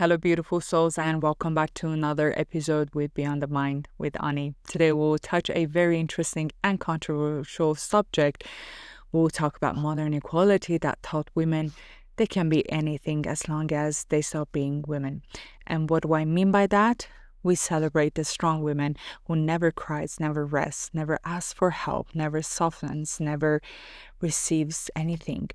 Hello, beautiful souls, and welcome back to another episode with Beyond the Mind with Ani. Today, we'll touch a very interesting and controversial subject. We'll talk about modern equality that taught women they can be anything as long as they stop being women. And what do I mean by that? We celebrate the strong women who never cries, never rests, never asks for help, never softens, never receives anything.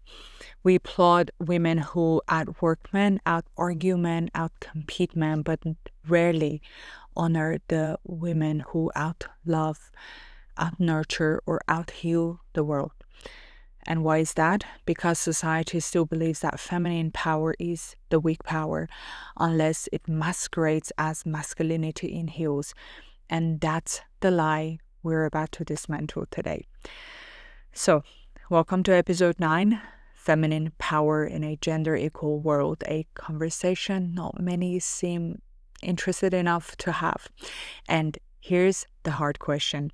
We applaud women who outwork men, out-argue men, out-compete men, but rarely honor the women who out-love, out-nurture, or out-heal the world. And why is that? Because society still believes that feminine power is the weak power, unless it masquerades as masculinity in heels. And that's the lie we're about to dismantle today. So, welcome to episode 9, Feminine Power in a Gender Equal World, a conversation not many seem interested enough to have. And here's the hard question.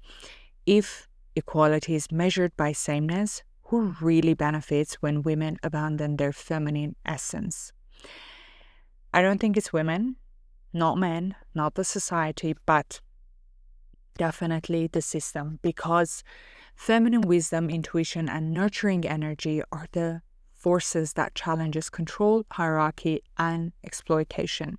If equality is measured by sameness, who really benefits when women abandon their feminine essence? I don't think it's women, not men, not the society, but definitely the system, because feminine wisdom, intuition, and nurturing energy are the forces that challenges control, hierarchy, and exploitation.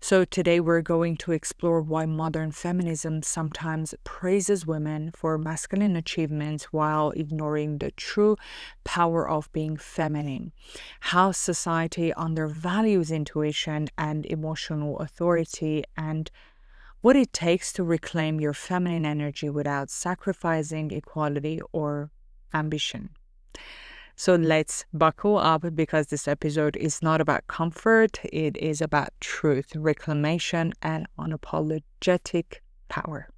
So today we're going to explore why modern feminism sometimes praises women for masculine achievements while ignoring the true power of being feminine, how society undervalues intuition and emotional authority, and what it takes to reclaim your feminine energy without sacrificing equality or ambition. So let's buckle up, because this episode is not about comfort, it is about truth, reclamation, and unapologetic power.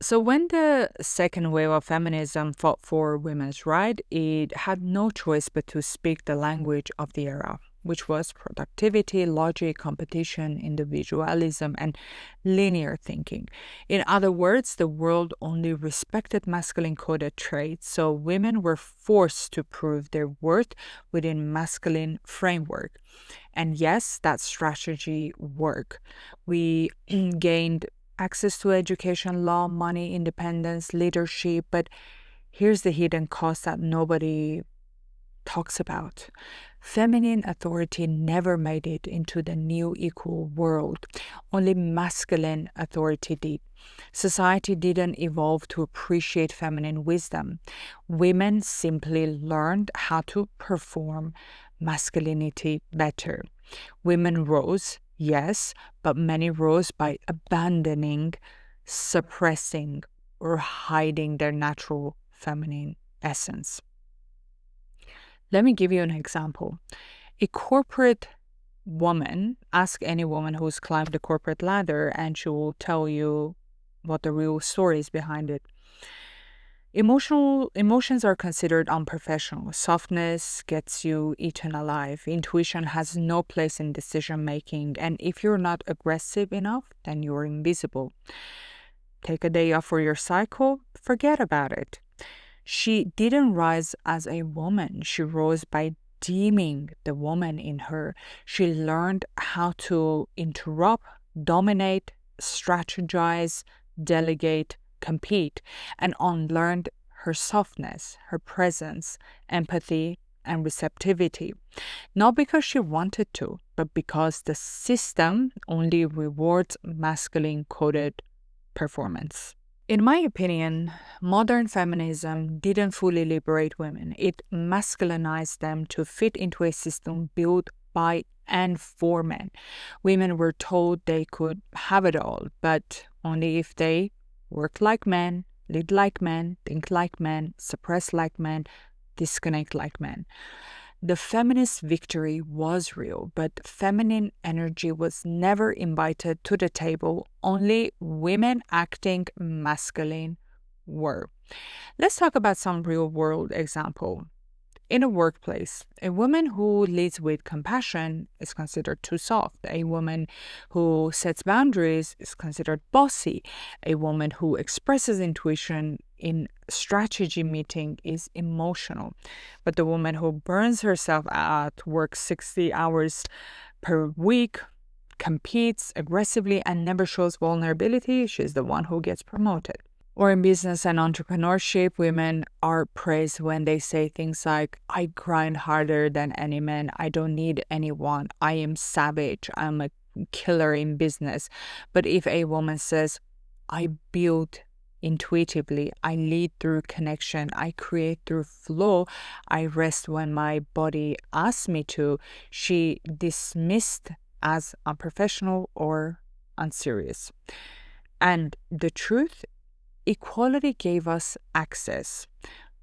So when the second wave of feminism fought for women's rights, it had no choice but to speak the language of the era, which was productivity, logic, competition, individualism, and linear thinking. In other words, the world only respected masculine coded traits, so women were forced to prove their worth within masculine framework. And yes, that strategy worked. We gained access to education, law, money, independence, leadership, but here's the hidden cost that nobody talks about. Feminine authority never made it into the new equal world. Only masculine authority did. Society didn't evolve to appreciate feminine wisdom. Women simply learned how to perform masculinity better. Women rose, yes, but many rose by abandoning, suppressing, or hiding their natural feminine essence. Let me give you an example. A corporate woman, ask any woman who's climbed the corporate ladder, and she will tell you what the real story is behind it. Emotions are considered unprofessional. Softness gets you eaten alive. Intuition has no place in decision making. And if you're not aggressive enough, then you're invisible. Take a day off for your cycle, forget about it. She didn't rise as a woman. She rose by deeming the woman in her. She learned how to interrupt, dominate, strategize, delegate, compete, and unlearned her softness, her presence, empathy, and receptivity. Not because she wanted to, but because the system only rewards masculine coded performance. In my opinion, modern feminism didn't fully liberate women. It masculinized them to fit into a system built by and for men. Women were told they could have it all, but only if they worked like men, lead like men, think like men, suppress like men, disconnect like men. The feminist victory was real, but feminine energy was never invited to the table. Only women acting masculine were. Let's talk about some real-world example. In a workplace, a woman who leads with compassion is considered too soft. A woman who sets boundaries is considered bossy. A woman who expresses intuition in strategy meeting is emotional. But the woman who burns herself out, works 60 hours per week, competes aggressively and never shows vulnerability, she's the one who gets promoted. Or in business and entrepreneurship, women are praised when they say things like, I grind harder than any man, I don't need anyone, I am savage, I'm a killer in business. But if a woman says, I build intuitively, I lead through connection, I create through flow, I rest when my body asks me to, she dismissed as unprofessional or unserious. And the truth, equality gave us access,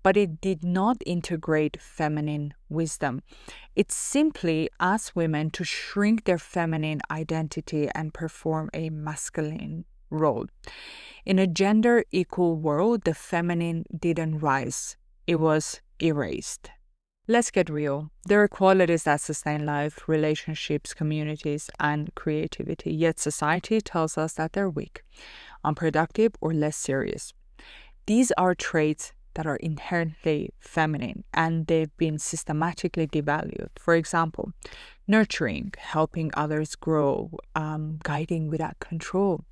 but it did not integrate feminine wisdom. It simply asked women to shrink their feminine identity and perform a masculine role. In a gender equal world, the feminine didn't rise, it was erased. Let's get real. There are qualities that sustain life, relationships, communities, and creativity, yet society tells us that they're weak, unproductive, or less serious. These are traits that are inherently feminine, and they've been systematically devalued. For example, nurturing, helping others grow, guiding without control,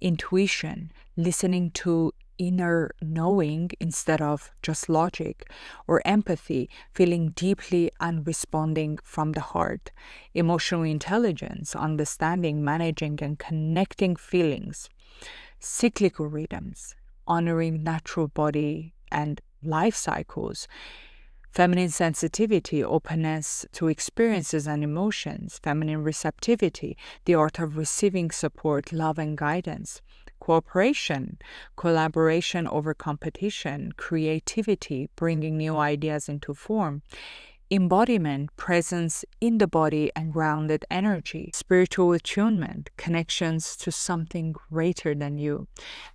intuition, listening to inner knowing instead of just logic, or empathy, feeling deeply and responding from the heart, emotional intelligence, understanding, managing, and connecting feelings, cyclical rhythms, honoring natural body and life cycles, feminine sensitivity, openness to experiences and emotions, feminine receptivity, the art of receiving support, love, and guidance, cooperation, collaboration over competition, creativity, bringing new ideas into form, embodiment, presence in the body and grounded energy, spiritual attunement, connections to something greater than you,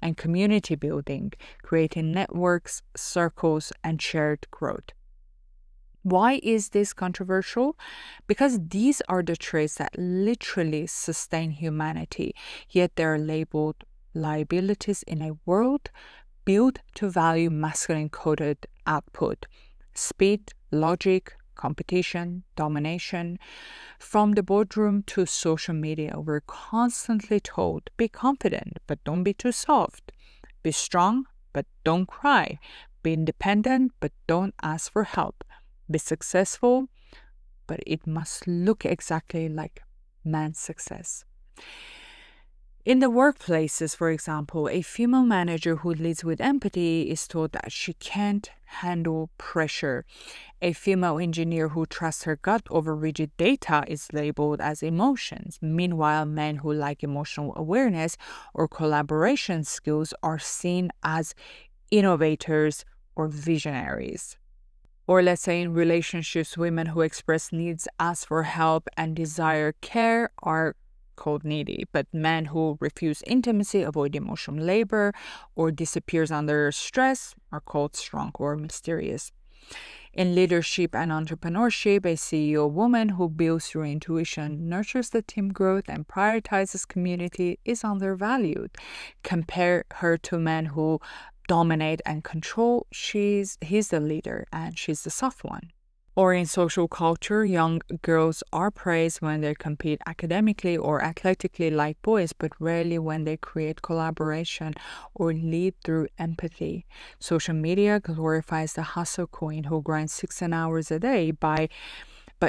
and community building, creating networks, circles, and shared growth. Why is this controversial? Because these are the traits that literally sustain humanity, yet they're labeled liabilities in a world built to value masculine coded output, speed, logic, competition, domination. From the boardroom to social media, we're constantly told, be confident, but don't be too soft. Be strong, but don't cry. Be independent, but don't ask for help. Be successful, but it must look exactly like man's success. In the workplaces, for example, a female manager who leads with empathy is told that she can't handle pressure. A female engineer who trusts her gut over rigid data is labeled as emotions. Meanwhile, men who lack emotional awareness or collaboration skills are seen as innovators or visionaries. Or let's say in relationships, women who express needs, ask for help, and desire care are called needy. But men who refuse intimacy, avoid emotional labor, or disappears under stress are called strong or mysterious. In leadership and entrepreneurship, a CEO woman who builds through intuition, nurtures the team growth, and prioritizes community is undervalued. Compare her to men who dominate and control. He's the leader and she's the soft one. Or in social culture, young girls are praised when they compete academically or athletically like boys, but rarely when they create collaboration or lead through empathy. Social media glorifies the hustle queen who grinds 16 hours a day but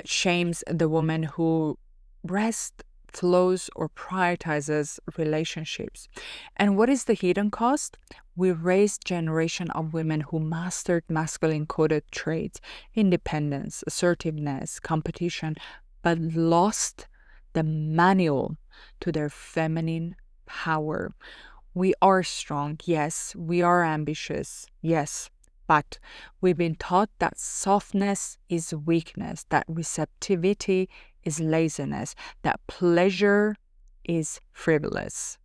shames the woman who rests, flows, or prioritizes relationships. And what is the hidden cost? We raised generation of women who mastered masculine coded traits, independence, assertiveness, competition, but lost the manual to their feminine power. We are strong, yes. We are ambitious, yes. But we've been taught that softness is weakness, that receptivity is laziness, that pleasure is frivolous.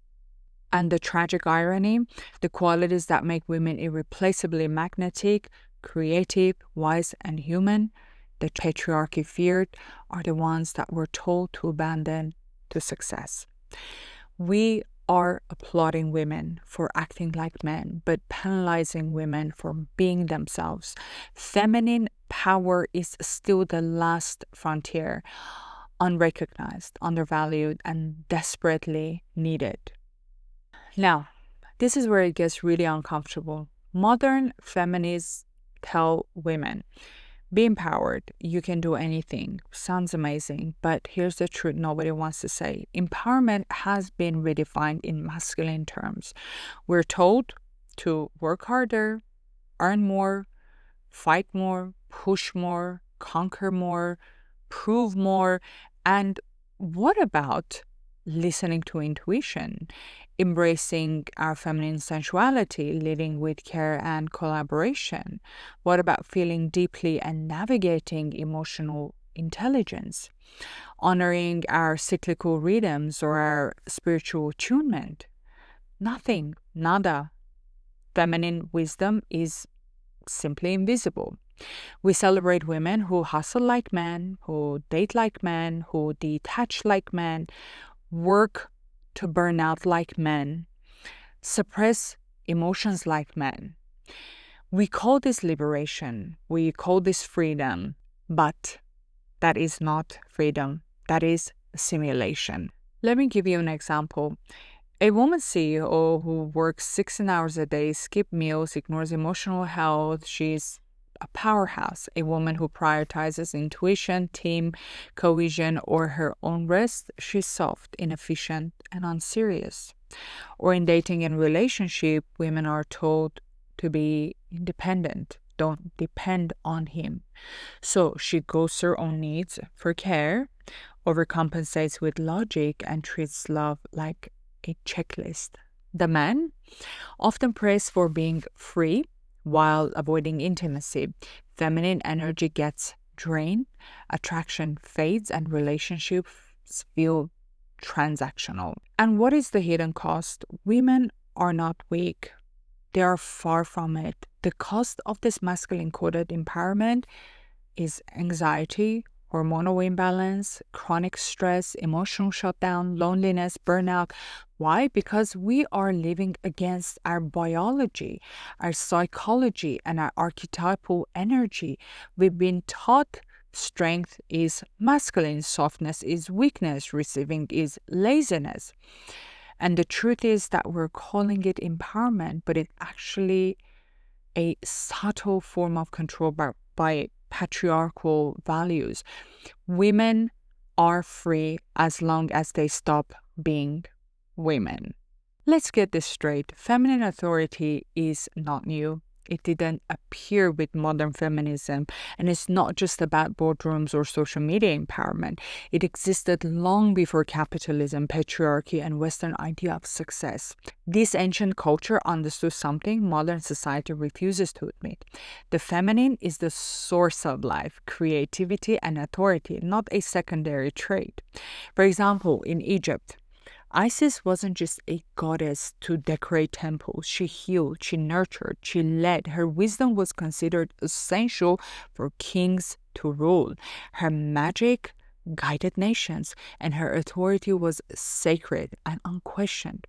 And the tragic irony, the qualities that make women irreplaceably magnetic, creative, wise, and human, the patriarchy feared, are the ones that we're told to abandon to success. We are applauding women for acting like men, but penalizing women for being themselves. Feminine power is still the last frontier. unrecognized, undervalued, and desperately needed. Now, this is where it gets really uncomfortable. Modern feminists tell women, be empowered, you can do anything. Sounds amazing, but here's the truth nobody wants to say. Empowerment has been redefined in masculine terms. We're told to work harder, earn more, fight more, push more, conquer more, prove more. And what about listening to intuition, embracing our feminine sensuality, leading with care and collaboration? What about feeling deeply and navigating emotional intelligence, honoring our cyclical rhythms or our spiritual attunement? Nothing, nada. Feminine wisdom is simply invisible. We celebrate women who hustle like men, who date like men, who detach like men, work to burn out like men, suppress emotions like men. We call this liberation, we call this freedom, but that is not freedom, that is simulation. Let me give you an example. A woman CEO who works 16 hours a day, skips meals, ignores emotional health, she's a powerhouse. A woman who prioritizes intuition, team cohesion, or her own rest, she's soft, inefficient, and unserious. Or in dating and relationship, women are told to be independent. Don't depend on him. So she goes her own needs for care, overcompensates with logic, and treats love like a checklist. The man, often praised for being free while avoiding intimacy. Feminine energy gets drained, attraction fades, and relationships feel transactional. And what is the hidden cost? Women are not weak. They are far from it. The cost of this masculine coded empowerment is anxiety, hormonal imbalance, chronic stress, emotional shutdown, loneliness, burnout. Why? Because we are living against our biology, our psychology, and our archetypal energy. We've been taught strength is masculine, softness is weakness, receiving is laziness. And the truth is that we're calling it empowerment, but it's actually a subtle form of control by patriarchal values. Women are free as long as they stop being women. Let's get this straight. Feminine authority is not new. It didn't appear with modern feminism, and it's not just about boardrooms or social media empowerment. It existed long before capitalism, patriarchy, and Western idea of success. This ancient culture understood something modern society refuses to admit. The feminine is the source of life, creativity, and authority, not a secondary trait. For example, in Egypt, Isis wasn't just a goddess to decorate temples. She healed, she nurtured, she led. Her wisdom was considered essential for kings to rule. Her magic guided nations, and her authority was sacred and unquestioned.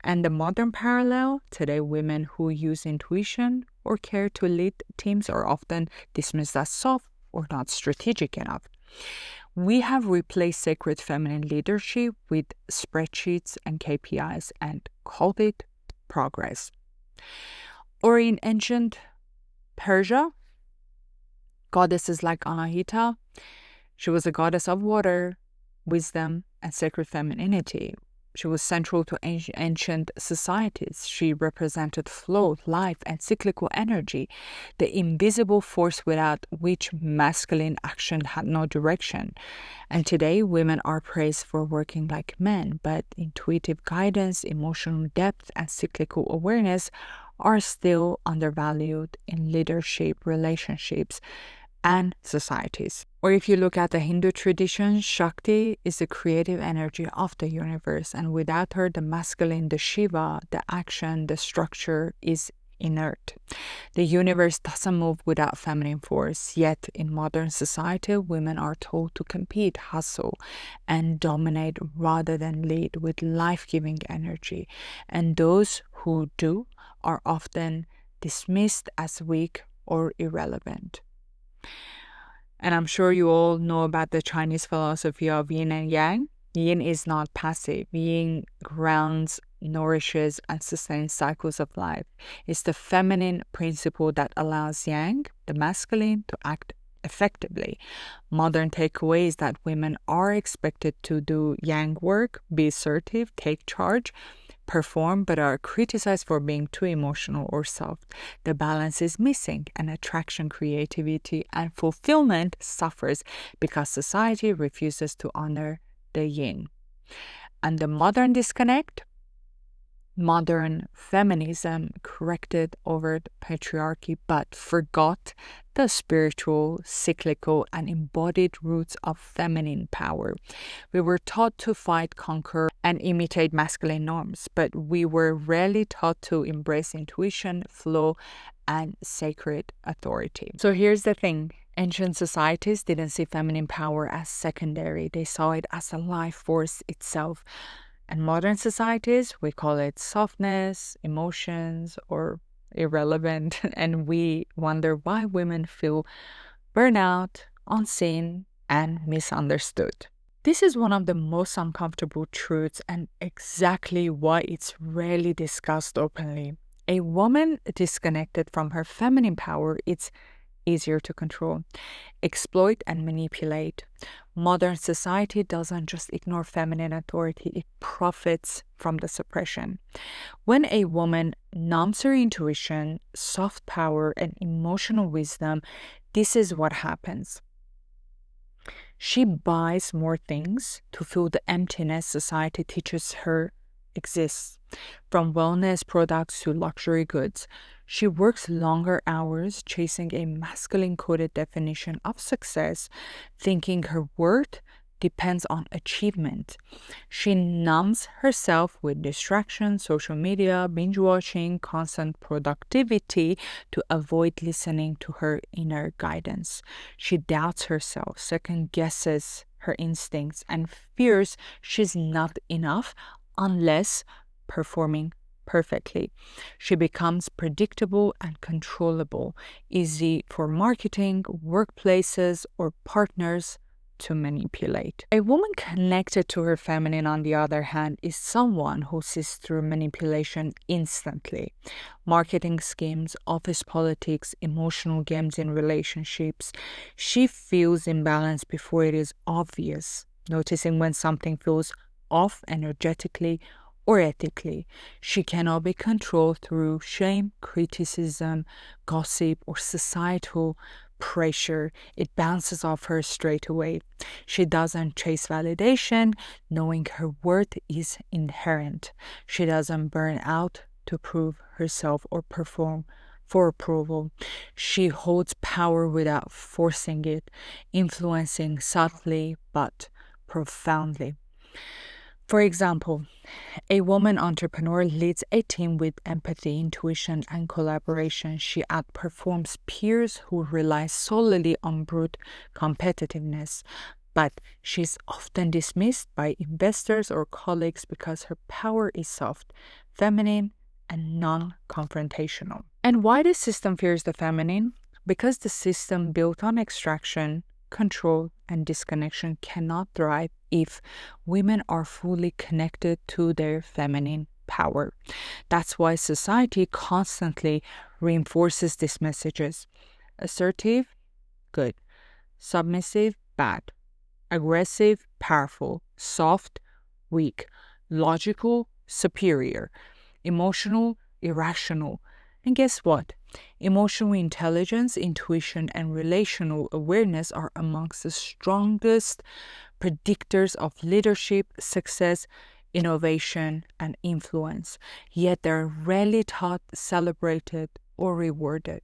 And the modern parallel, today women who use intuition or care to lead teams are often dismissed as soft or not strategic enough. We have replaced sacred feminine leadership with spreadsheets and KPIs and called it progress. Or in ancient Persia, goddesses like Anahita, she was a goddess of water, wisdom, and sacred femininity. She was central to ancient societies. She represented flow, life, and cyclical energy, the invisible force without which masculine action had no direction. And today, women are praised for working like men, but intuitive guidance, emotional depth, and cyclical awareness are still undervalued in leadership, relationships, and societies. Or if you look at the Hindu tradition, Shakti is the creative energy of the universe, and without her, the masculine, the Shiva, the action, the structure is inert. The universe doesn't move without feminine force, yet in modern society, women are told to compete, hustle, and dominate rather than lead with life-giving energy. And those who do are often dismissed as weak or irrelevant. And I'm sure you all know about the Chinese philosophy of yin and yang. Yin is not passive. Yin grounds, nourishes, and sustains cycles of life. It's the feminine principle that allows yang, the masculine, to act effectively. Modern takeaway is that women are expected to do yang work, be assertive, take charge, perform, but are criticized for being too emotional or soft. The balance is missing, and attraction, creativity, and fulfillment suffers because society refuses to honor the yin. And the modern disconnect? Modern feminism corrected overt patriarchy but forgot the spiritual, cyclical, and embodied roots of feminine power. We were taught to fight, conquer, and imitate masculine norms, but we were rarely taught to embrace intuition, flow, and sacred authority. So here's the thing. Ancient societies didn't see feminine power as secondary. They saw it as a life force itself. And modern societies, we call it softness, emotions, or irrelevant. And we wonder why women feel burnout, unseen, and misunderstood. This is one of the most uncomfortable truths and exactly why it's rarely discussed openly. A woman disconnected from her feminine power, it's easier to control, exploit, and manipulate. Modern society doesn't just ignore feminine authority, it profits from the suppression. When a woman numbs her intuition, soft power, and emotional wisdom, this is what happens. She buys more things to fill the emptiness society teaches her exists, from wellness products to luxury goods. She works longer hours chasing a masculine coded definition of success, thinking her worth depends on achievement. She numbs herself with distraction, social media, binge watching, constant productivity to avoid listening to her inner guidance. She doubts herself, second guesses her instincts, and fears she's not enough unless performing perfectly. She becomes predictable and controllable, easy for marketing, workplaces, or partners to manipulate. A woman connected to her feminine, on the other hand, is someone who sees through manipulation instantly. Marketing schemes, office politics, emotional games in relationships. She feels imbalance before it is obvious, noticing when something feels off energetically or ethically. She cannot be controlled through shame, criticism, gossip, or societal pressure. It bounces off her straight away. She doesn't chase validation, knowing her worth is inherent. She doesn't burn out to prove herself or perform for approval. She holds power without forcing it, influencing subtly but profoundly. For example, a woman entrepreneur leads a team with empathy, intuition, and collaboration. She outperforms peers who rely solely on brute competitiveness. But she's often dismissed by investors or colleagues because her power is soft, feminine, and non confrontational. And why the system fears the feminine? Because the system built on extraction, control, and disconnection cannot thrive if women are fully connected to their feminine power. That's why society constantly reinforces these messages. Assertive, good. Submissive, bad. Aggressive, powerful. Soft, weak. Logical, superior. Emotional, irrational. And guess what? Emotional intelligence, intuition, and relational awareness are amongst the strongest predictors of leadership, success, innovation, and influence. Yet they're rarely taught, celebrated, or rewarded.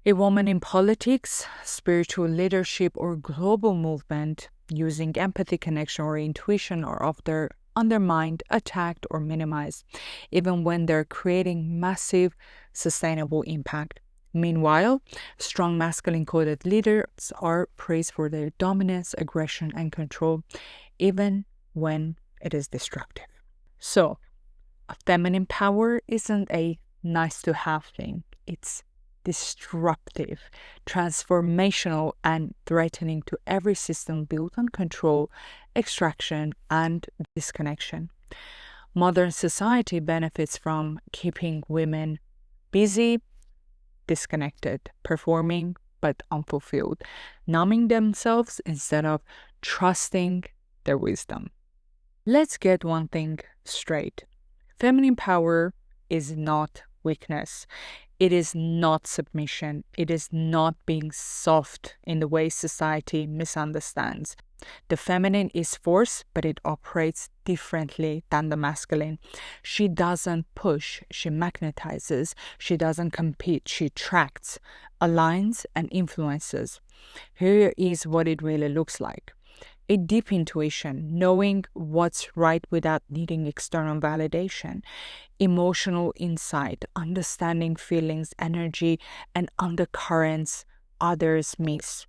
A woman in politics, spiritual leadership, or global movement using empathy, connection, or intuition are often undermined, attacked, or minimized, even when they're creating massive sustainable impact. Meanwhile, strong masculine coded leaders are praised for their dominance, aggression, and control, even when it is destructive. So, feminine power isn't a nice to have thing, it's disruptive, transformational, and threatening to every system built on control, extraction, and disconnection. Modern society benefits from keeping women busy, disconnected, performing but unfulfilled, numbing themselves instead of trusting their wisdom. Let's get one thing straight. Feminine power is not weakness. It is not submission. It is not being soft in the way society misunderstands. The feminine is force, but it operates differently than the masculine. She doesn't push, she magnetizes. She doesn't compete, she attracts, aligns, and influences. Here is what it really looks like: a deep intuition, knowing what's right without needing external validation; emotional insight, understanding feelings, energy, and undercurrents others miss;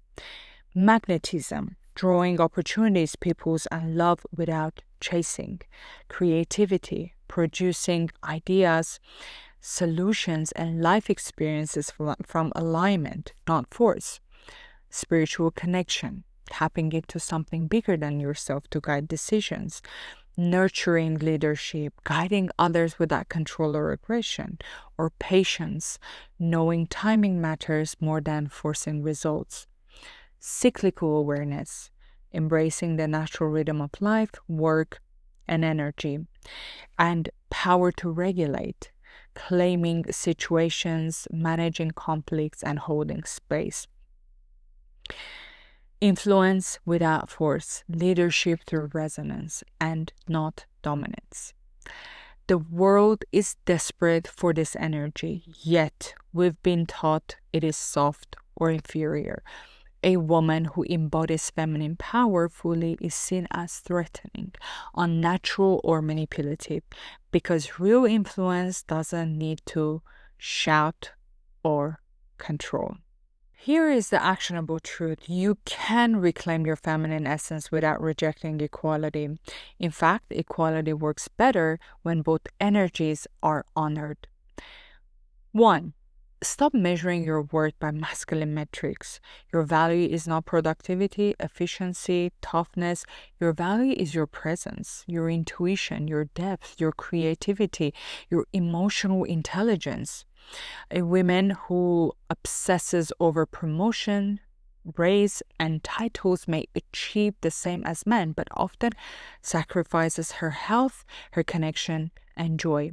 magnetism, drawing opportunities, peoples, and love without chasing; creativity, producing ideas, solutions, and life experiences from alignment, not force; spiritual connection, tapping into something bigger than yourself to guide decisions; nurturing leadership, guiding others without control or aggression; or patience, knowing timing matters more than forcing results; cyclical awareness, embracing the natural rhythm of life, work, and energy; and power to regulate, claiming situations, managing conflicts, and holding space. Influence without force, leadership through resonance, and not dominance. The world is desperate for this energy, yet we've been taught it is soft or inferior. A woman who embodies feminine power fully is seen as threatening, unnatural, or manipulative, because real influence doesn't need to shout or control. Here is the actionable truth. You can reclaim your feminine essence without rejecting equality. In fact, equality works better when both energies are honored. 1. Stop measuring your worth by masculine metrics. Your value is not productivity, efficiency, toughness. Your value is your presence, your intuition, your depth, your creativity, your emotional intelligence. A woman who obsesses over promotion, raise, and titles may achieve the same as men, but often sacrifices her health, her connection, and joy.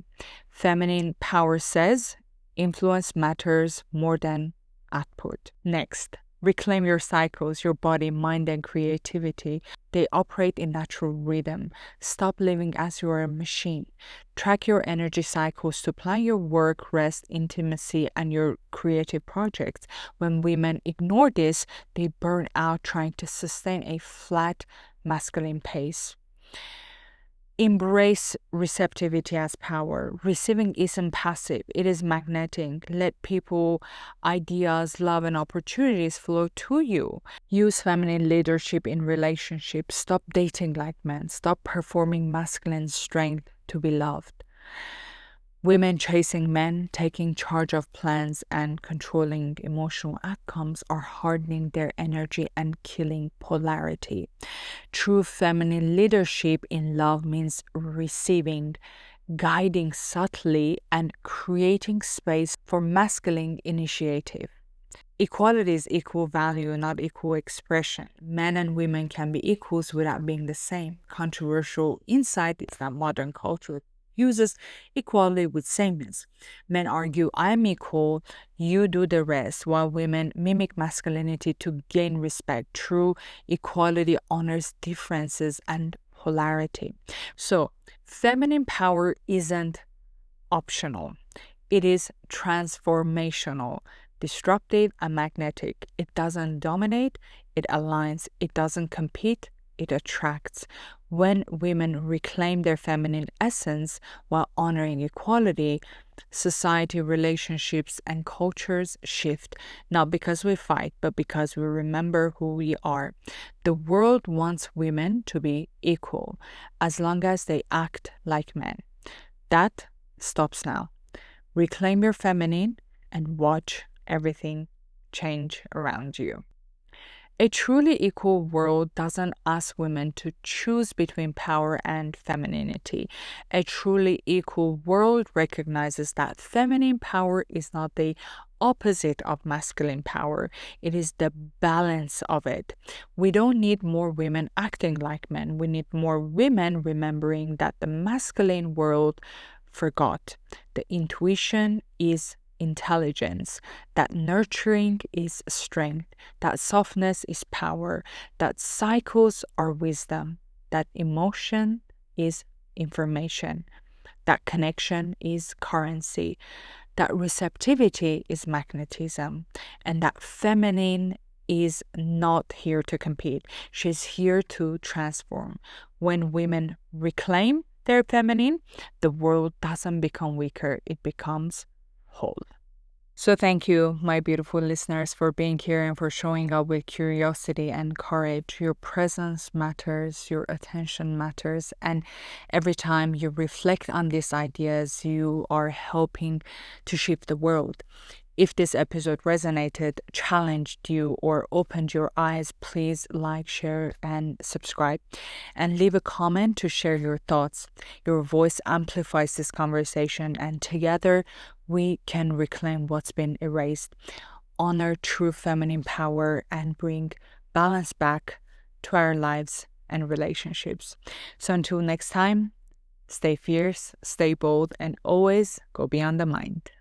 Feminine power says influence matters more than output. Next, reclaim your cycles, your body, mind, and creativity. They operate in natural rhythm. Stop living as you are a machine. Track your energy cycles to plan your work, rest, intimacy, and your creative projects. When women ignore this, they burn out trying to sustain a flat masculine pace. Embrace receptivity as power. Receiving isn't passive, it is magnetic. Let people, ideas, love, and opportunities flow to you. Use feminine leadership in relationships. Stop dating like men. Stop performing masculine strength to be loved. Women chasing men, taking charge of plans, and controlling emotional outcomes are hardening their energy and killing polarity. True feminine leadership in love means receiving, guiding subtly, and creating space for masculine initiative. Equality is equal value, not equal expression. Men and women can be equals without being the same. Controversial insight is that modern culture uses equality with sameness. Men argue, I'm equal, you do the rest, while women mimic masculinity to gain respect. True equality honors differences and polarity. So, feminine power isn't optional, it is transformational, disruptive, and magnetic. It doesn't dominate, it aligns. It doesn't compete, it attracts. When women reclaim their feminine essence while honoring equality, society, relationships, and cultures shift, not because we fight, but because we remember who we are. The world wants women to be equal as long as they act like men. That stops now. Reclaim your feminine and watch everything change around you. A truly equal world doesn't ask women to choose between power and femininity. A truly equal world recognizes that feminine power is not the opposite of masculine power, it is the balance of it. We don't need more women acting like men, we need more women remembering that the masculine world forgot. The intuition is intelligence, that nurturing is strength, that softness is power, that cycles are wisdom, that emotion is information, that connection is currency, that receptivity is magnetism, and that feminine is not here to compete. She's here to transform. When women reclaim their feminine, the world doesn't become weaker, it becomes whole. So, thank you, my beautiful listeners, for being here and for showing up with curiosity and courage. Your presence matters, your attention matters, and every time you reflect on these ideas, you are helping to shift the world. If this episode resonated, challenged you, or opened your eyes, please like, share, and subscribe. And leave a comment to share your thoughts. Your voice amplifies this conversation, and together we can reclaim what's been erased, honor true feminine power, and bring balance back to our lives and relationships. So until next time, stay fierce, stay bold, and always go beyond the mind.